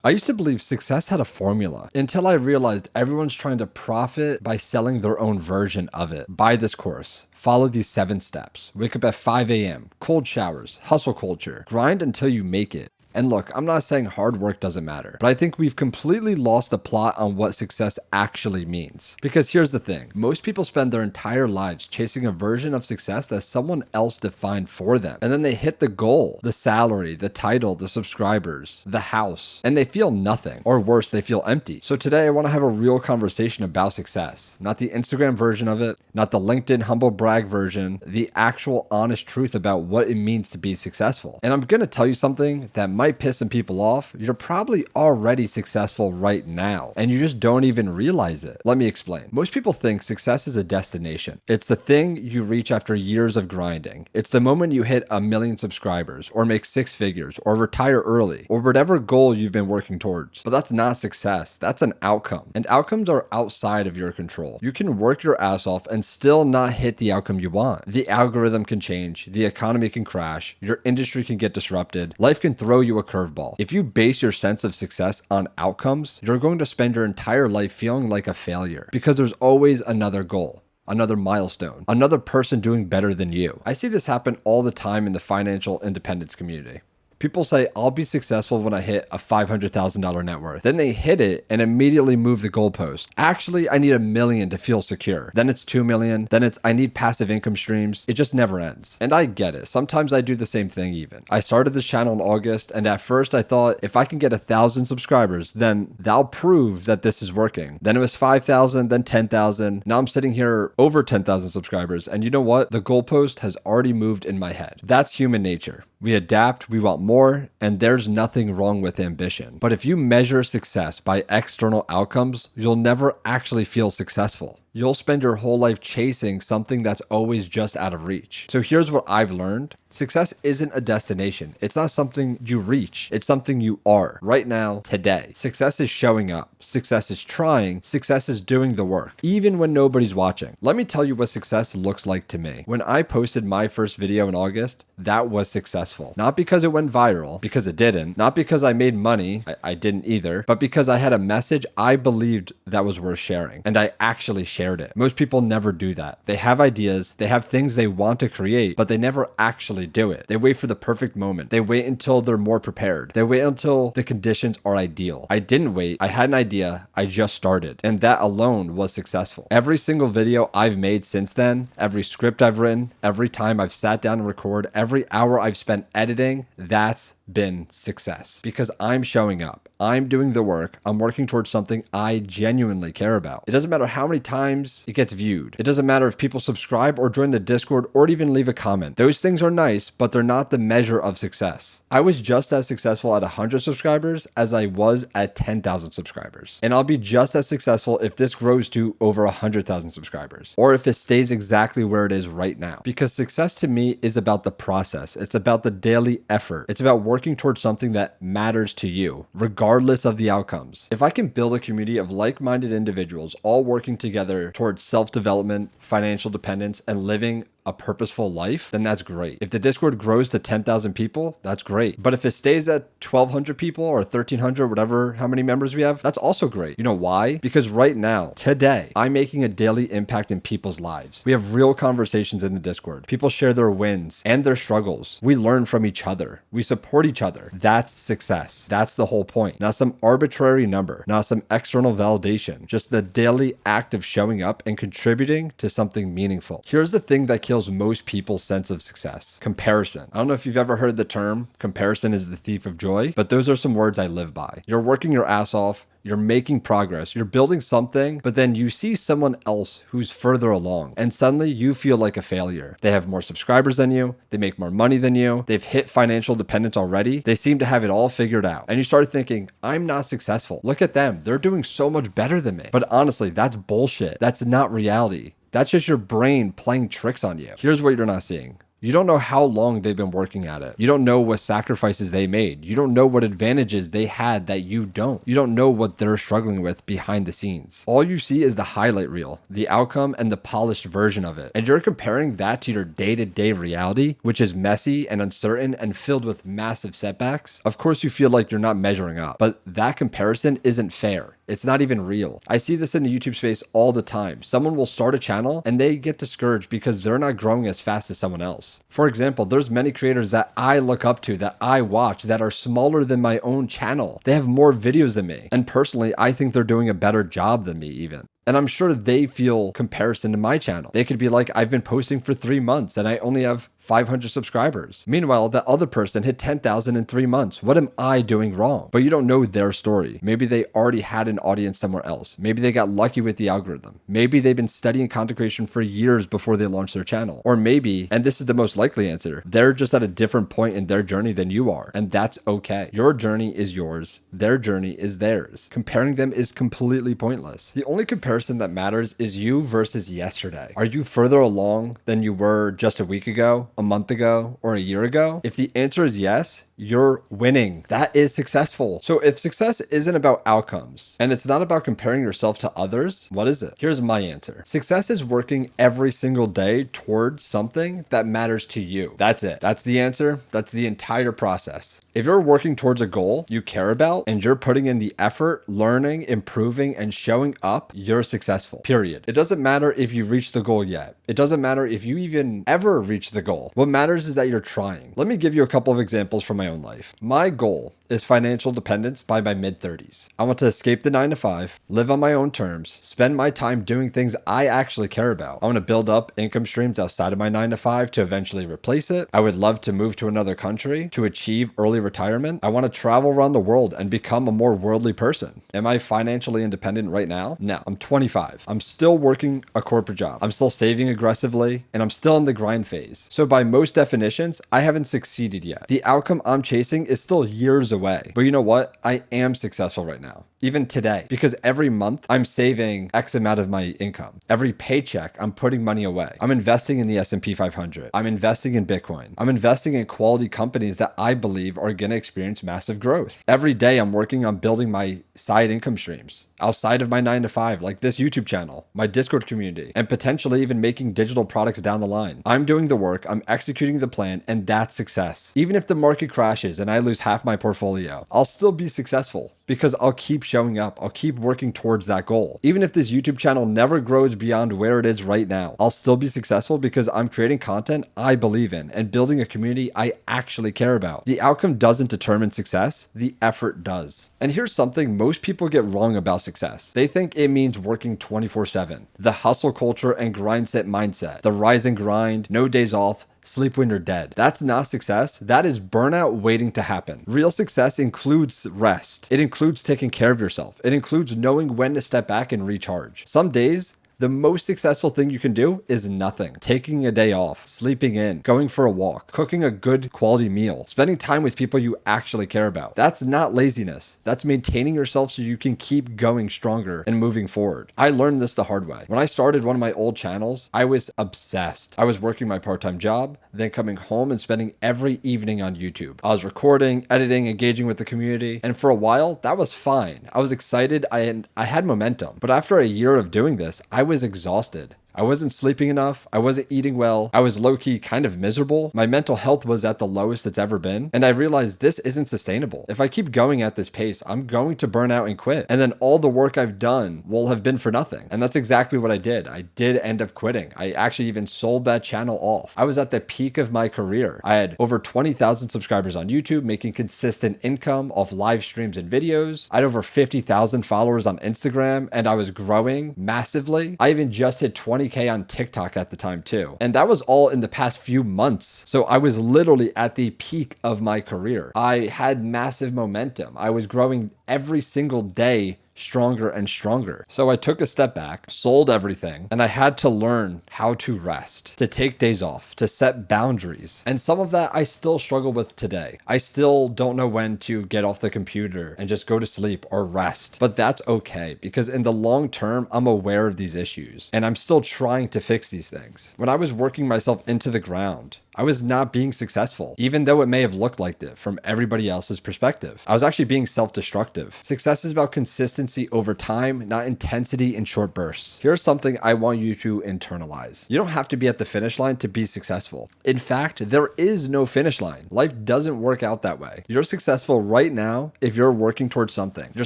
I used to believe success had a formula until I realized everyone's trying to profit by selling their own version of it. Buy this course. Follow these 7 steps. Wake up at 5 a.m. Cold showers. Hustle culture. Grind until you make it. And look, I'm not saying hard work doesn't matter, but I think we've completely lost the plot on what success actually means. Because here's the thing, most people spend their entire lives chasing a version of success that someone else defined for them. And then they hit the goal, the salary, the title, the subscribers, the house, and they feel nothing. Or worse, they feel empty. So today I want to have a real conversation about success. Not the Instagram version of it, not the LinkedIn humble brag version, the actual honest truth about what it means to be successful. And I'm going to tell you something that might piss some people off. You're probably already successful right now, and you just don't even realize it. Let me explain. Most people think success is a destination. It's the thing you reach after years of grinding. It's the moment you hit 1 million subscribers, or make 6 figures, or retire early, or whatever goal you've been working towards. But that's not success. That's an outcome. And outcomes are outside of your control. You can work your ass off and still not hit the outcome you want. The algorithm can change. The economy can crash. Your industry can get disrupted. Life can throw you a curveball. If you base your sense of success on outcomes, you're going to spend your entire life feeling like a failure because there's always another goal, another milestone, another person doing better than you. I see this happen all the time in the financial independence community. People say, I'll be successful when I hit a $500,000 net worth. Then they hit it and immediately move the goalpost. Actually, I need 1 million to feel secure. Then it's 2 million. Then it's, I need passive income streams. It just never ends. And I get it. Sometimes I do the same thing even. I started this channel in August, and at first I thought if I can get 1,000 subscribers, then that'll prove that this is working. Then it was 5,000, then 10,000. Now I'm sitting here over 10,000 subscribers. And you know what? The goalpost has already moved in my head. That's human nature. We adapt, we want more, and there's nothing wrong with ambition. But if you measure success by external outcomes, you'll never actually feel successful. You'll spend your whole life chasing something that's always just out of reach. So here's what I've learned. Success isn't a destination. It's not something you reach. It's something you are right now, today. Success is showing up. Success is trying. Success is doing the work, even when nobody's watching. Let me tell you what success looks like to me. When I posted my first video in August, that was successful. Not because it went viral, because it didn't. Not because I made money, I didn't either, but because I had a message I believed that was worth sharing. And I actually shared it. Most people never do that. They have ideas, they have things they want to create, but they never actually do it. They wait for the perfect moment. They wait until they're more prepared. They wait until the conditions are ideal. I didn't wait. I had an idea. I just started. And that alone was successful. Every single video I've made since then, every script I've written, every time I've sat down and record, every hour I've spent editing, that's been success because I'm showing up. I'm doing the work. I'm working towards something I genuinely care about. It doesn't matter how many times it gets viewed. It doesn't matter if people subscribe or join the Discord or even leave a comment. Those things are nice, but they're not the measure of success. I was just as successful at 100 subscribers as I was at 10,000 subscribers. And I'll be just as successful if this grows to over 100,000 subscribers or if it stays exactly where it is right now. Because success to me is about the process. It's about the daily effort. It's about working towards something that matters to you, regardless of the outcomes. If I can build a community of like-minded individuals all working together towards self-development, financial dependence, and living a purposeful life, then that's great. If the Discord grows to 10,000 people, that's great. But if it stays at 1,200 people or 1,300, whatever, how many members we have, that's also great. You know why? Because right now, today, I'm making a daily impact in people's lives. We have real conversations in the Discord. People share their wins and their struggles. We learn from each other. We support each other. That's success. That's the whole point. Not some arbitrary number, not some external validation, just the daily act of showing up and contributing to something meaningful. Here's the thing that kills most people's sense of success. Comparison. I don't know if you've ever heard the term, comparison is the thief of joy, but those are some words I live by. You're working your ass off, you're making progress, you're building something, but then you see someone else who's further along, and suddenly you feel like a failure. They have more subscribers than you, they make more money than you, they've hit financial dependence already, they seem to have it all figured out. And you start thinking, I'm not successful. Look at them, they're doing so much better than me. But honestly, that's bullshit. That's not reality. That's just your brain playing tricks on you. Here's what you're not seeing. You don't know how long they've been working at it. You don't know what sacrifices they made. You don't know what advantages they had that you don't. You don't know what they're struggling with behind the scenes. All you see is the highlight reel, the outcome, and the polished version of it. And you're comparing that to your day-to-day reality, which is messy and uncertain and filled with massive setbacks. Of course, you feel like you're not measuring up, but that comparison isn't fair. It's not even real. I see this in the YouTube space all the time. Someone will start a channel and they get discouraged because they're not growing as fast as someone else. For example, there's many creators that I look up to, that I watch, that are smaller than my own channel. They have more videos than me. And personally, I think they're doing a better job than me even. And I'm sure they feel comparison to my channel. They could be like, I've been posting for 3 months and I only have 500 subscribers. Meanwhile, the other person hit 10,000 in 3 months. What am I doing wrong? But you don't know their story. Maybe they already had an audience somewhere else. Maybe they got lucky with the algorithm. Maybe they've been studying content creation for years before they launched their channel. Or maybe, and this is the most likely answer, they're just at a different point in their journey than you are. And that's okay. Your journey is yours. Their journey is theirs. Comparing them is completely pointless. The only comparison that matters is you versus yesterday. Are you further along than you were just a week ago, a month ago, or a year ago? If the answer is yes, you're winning. That is successful. So if success isn't about outcomes and it's not about comparing yourself to others, what is it? Here's my answer. Success is working every single day towards something that matters to you. That's it. That's the answer. That's the entire process. If you're working towards a goal you care about and you're putting in the effort, learning, improving, and showing up, you're successful. Period. It doesn't matter if you've reached the goal yet. It doesn't matter if you even ever reach the goal. What matters is that you're trying. Let me give you a couple of examples from my own life. My goal is financial dependence by my mid-30s. I want to escape the 9-to-5, live on my own terms, spend my time doing things I actually care about. I want to build up income streams outside of my 9-to-5 to eventually replace it. I would love to move to another country to achieve early retirement. I want to travel around the world and become a more worldly person. Am I financially independent right now? No, I'm 25. I'm still working a corporate job. I'm still saving aggressively, and I'm still in the grind phase. So by most definitions, I haven't succeeded yet. The outcome I'm chasing is still years away. But you know what? I am successful right now. Even today, because every month I'm saving X amount of my income. Every paycheck, I'm putting money away. I'm investing in the S&P 500. I'm investing in Bitcoin. I'm investing in quality companies that I believe are going to experience massive growth. Every day I'm working on building my side income streams outside of my 9-to-5, like this YouTube channel, my Discord community, and potentially even making digital products down the line. I'm doing the work, I'm executing the plan, and that's success. Even if the market crashes and I lose half my portfolio, I'll still be successful because I'll keep showing up. I'll keep working towards that goal. Even if this YouTube channel never grows beyond where it is right now, I'll still be successful because I'm creating content I believe in and building a community I actually care about. The outcome doesn't determine success, the effort does. And here's something most people get wrong about success. They think it means working 24/7. The hustle culture and grind set mindset, the rise and grind, no days off, sleep when you're dead. That's not success. That is burnout waiting to happen. Real success includes rest. It includes taking care of yourself. It includes knowing when to step back and recharge. Some days, the most successful thing you can do is nothing. Taking a day off, sleeping in, going for a walk, cooking a good quality meal, spending time with people you actually care about. That's not laziness. That's maintaining yourself so you can keep going stronger and moving forward. I learned this the hard way. When I started one of my old channels, I was obsessed. I was working my part-time job, then coming home and spending every evening on YouTube. I was recording, editing, engaging with the community, and for a while, that was fine. I was excited. I had momentum. But after a year of doing this, I was exhausted. I wasn't sleeping enough. I wasn't eating well. I was low-key kind of miserable. My mental health was at the lowest it's ever been. And I realized this isn't sustainable. If I keep going at this pace, I'm going to burn out and quit. And then all the work I've done will have been for nothing. And that's exactly what I did. I did end up quitting. I actually even sold that channel off. I was at the peak of my career. I had over 20,000 subscribers on YouTube, making consistent income off live streams and videos. I had over 50,000 followers on Instagram, and I was growing massively. I even just hit 20K on TikTok at the time too. And that was all in the past few months. So I was literally at the peak of my career. I had massive momentum. I was growing every single day stronger and stronger. So I took a step back, sold everything, and I had to learn how to rest, to take days off, to set boundaries. And some of that I still struggle with today. I still don't know when to get off the computer and just go to sleep or rest. But that's okay, because in the long term, I'm aware of these issues and I'm still trying to fix these things. When I was working myself into the ground, I was not being successful, even though it may have looked like it from everybody else's perspective. I was actually being self-destructive. Success is about consistency over time, not intensity in short bursts. Here's something I want you to internalize. You don't have to be at the finish line to be successful. In fact, there is no finish line. Life doesn't work out that way. You're successful right now if you're working towards something. You're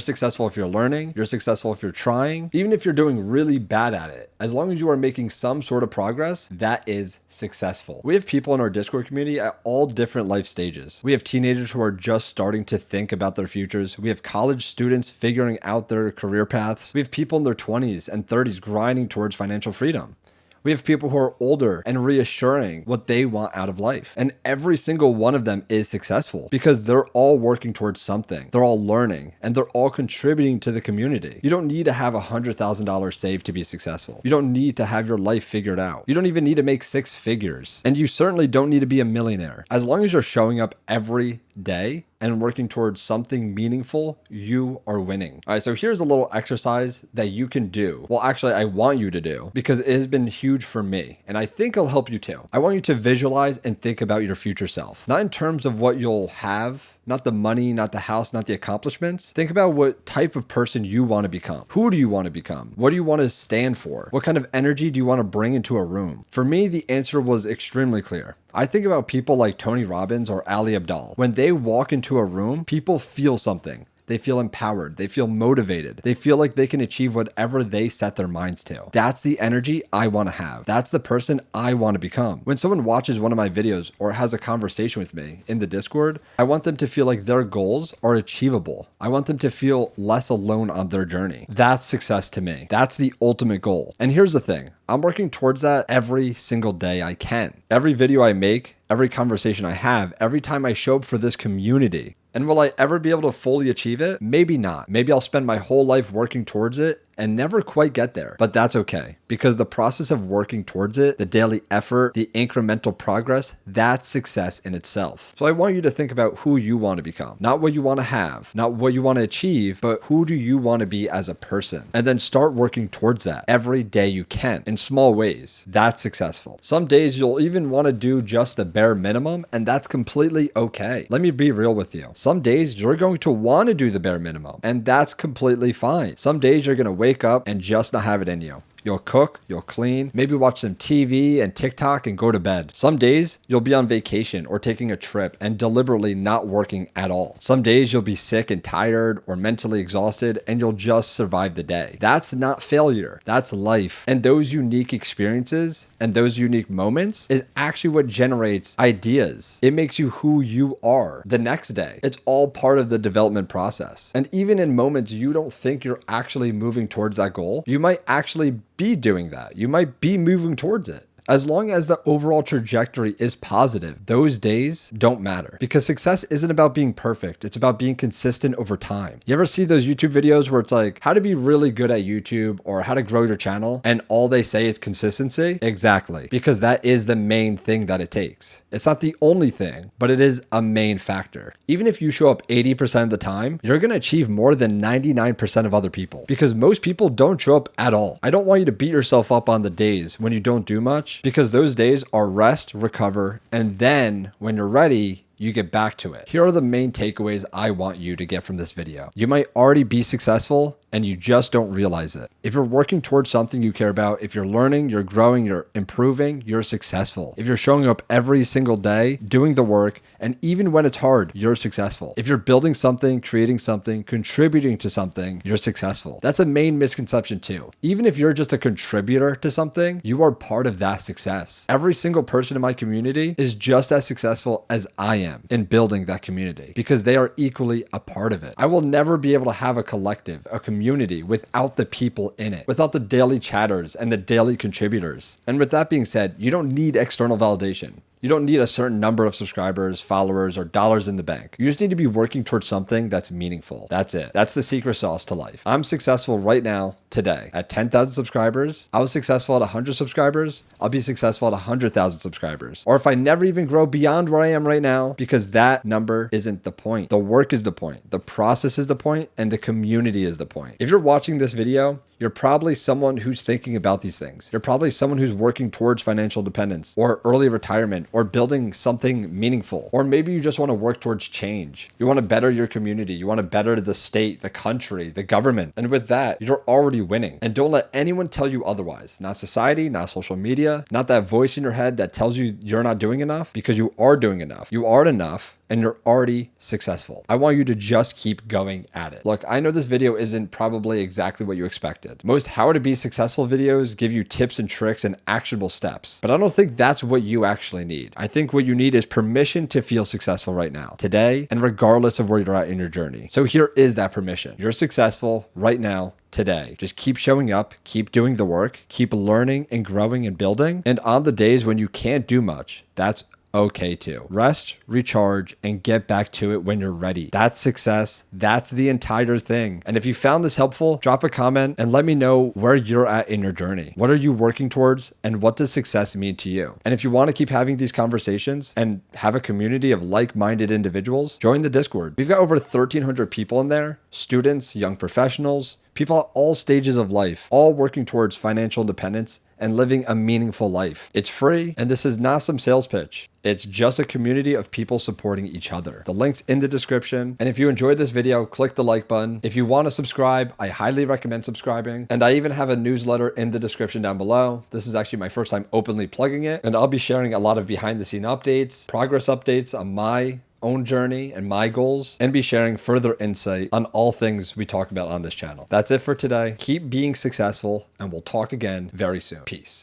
successful if you're learning. You're successful if you're trying. Even if you're doing really bad at it, as long as you are making some sort of progress, that is successful. We have people in our Discord community at all different life stages. We have teenagers who are just starting to think about their futures. We have college students figuring out their career paths. We have people in their 20s and 30s grinding towards financial freedom. We have people who are older and reassuring what they want out of life. And every single one of them is successful because they're all working towards something. They're all learning and they're all contributing to the community. You don't need to have $100,000 saved to be successful. You don't need to have your life figured out. You don't even need to make 6 figures. And you certainly don't need to be a millionaire. As long as you're showing up every day and working towards something meaningful, you are winning. All right, so here's a little exercise that you can do. Well, actually, I want you to do because it has been huge for me, and I think it'll help you too. I want you to visualize and think about your future self, not in terms of what you'll have, not the money, not the house, not the accomplishments. Think about what type of person you want to become. Who do you want to become? What do you want to stand for? What kind of energy do you want to bring into a room? For me, the answer was extremely clear. I think about people like Tony Robbins or Ali Abdaal. When they walk into a room, people feel something. They feel empowered. They feel motivated. They feel like they can achieve whatever they set their minds to. That's the energy I want to have. That's the person I want to become. When someone watches one of my videos or has a conversation with me in the Discord, I want them to feel like their goals are achievable. I want them to feel less alone on their journey. That's success to me. That's the ultimate goal. And here's the thing. I'm working towards that every single day I can. Every video I make, every conversation I have, every time I show up for this community. And will I ever be able to fully achieve it? Maybe not. Maybe I'll spend my whole life working towards it and never quite get there. But that's okay, because the process of working towards it, the daily effort, the incremental progress, that's success in itself. So I want you to think about who you want to become, not what you want to have, not what you want to achieve, but who do you want to be as a person? And then start working towards that every day you can in small ways. That's successful. Some days you'll even want to do just the bare minimum, and that's completely okay. Let me be real with you. Some days you're going to want to do the bare minimum, and that's completely fine. Some days you're going to wake up and just not have it in you. You'll cook, you'll clean, maybe watch some TV and TikTok and go to bed. Some days you'll be on vacation or taking a trip and deliberately not working at all. Some days you'll be sick and tired or mentally exhausted and you'll just survive the day. That's not failure. That's life. And those unique experiences and those unique moments is actually what generates ideas. It makes you who you are the next day. It's all part of the development process. And even in moments you don't think you're actually moving towards that goal, you might actually be doing that. You might be moving towards it. As long as the overall trajectory is positive, those days don't matter, because success isn't about being perfect. It's about being consistent over time. You ever see those YouTube videos where it's like how to be really good at YouTube or how to grow your channel, and all they say is consistency? Exactly, because that is the main thing that it takes. It's not the only thing, but it is a main factor. Even if you show up 80% of the time, you're going to achieve more than 99% of other people, because most people don't show up at all. I don't want you to beat yourself up on the days when you don't do much, because those days are rest, recover, and then when you're ready, you get back to it. Here are the main takeaways I want you to get from this video. You might already be successful and you just don't realize it. If you're working towards something you care about, if you're learning, you're growing, you're improving, you're successful. If you're showing up every single day, doing the work, and even when it's hard, you're successful. If you're building something, creating something, contributing to something, you're successful. That's a main misconception too. Even if you're just a contributor to something, you are part of that success. Every single person in my community is just as successful as I am in building that community, because they are equally a part of it. I will never be able to have a collective, a community, without the people in it, without the daily chatters and the daily contributors. And with that being said, you don't need external validation. You don't need a certain number of subscribers, followers, or dollars in the bank. You just need to be working towards something that's meaningful. That's it. That's the secret sauce to life. I'm successful right now, today, at 10,000 subscribers. I was successful at 100 subscribers. I'll be successful at 100,000 subscribers. Or if I never even grow beyond where I am right now, because that number isn't the point. The work is the point. The process is the point, and the community is the point. If you're watching this video, you're probably someone who's thinking about these things. You're probably someone who's working towards financial independence or early retirement or building something meaningful. Or maybe you just want to work towards change. You want to better your community. You want to better the state, the country, the government. And with that, you're already winning. And don't let anyone tell you otherwise. Not society, not social media, not that voice in your head that tells you you're not doing enough, because you are doing enough. You are enough. And you're already successful. I want you to just keep going at it. Look, I know this video isn't probably exactly what you expected. Most how to be successful videos give you tips and tricks and actionable steps, but I don't think that's what you actually need. I think what you need is permission to feel successful right now, today, and regardless of where you're at in your journey. So here is that permission. You're successful right now, today. Just keep showing up, keep doing the work, keep learning and growing and building. And on the days when you can't do much, that's okay too. Rest, recharge, and get back to it when you're ready. That's success. That's the entire thing. And if you found this helpful, drop a comment and let me know where you're at in your journey. What are you working towards and what does success mean to you? And if you want to keep having these conversations and have a community of like-minded individuals, join the Discord. We've got over 1,300 people in there, students, young professionals, people at all stages of life, all working towards financial independence and living a meaningful life. It's free, and this is not some sales pitch. It's just a community of people supporting each other. The link's in the description. And if you enjoyed this video, click the like button. If you want to subscribe, I highly recommend subscribing. And I even have a newsletter in the description down below. This is actually my first time openly plugging it. And I'll be sharing a lot of behind the scene updates, progress updates on my own journey and my goals, and be sharing further insight on all things we talk about on this channel. That's it for today. Keep being successful, and we'll talk again very soon. Peace.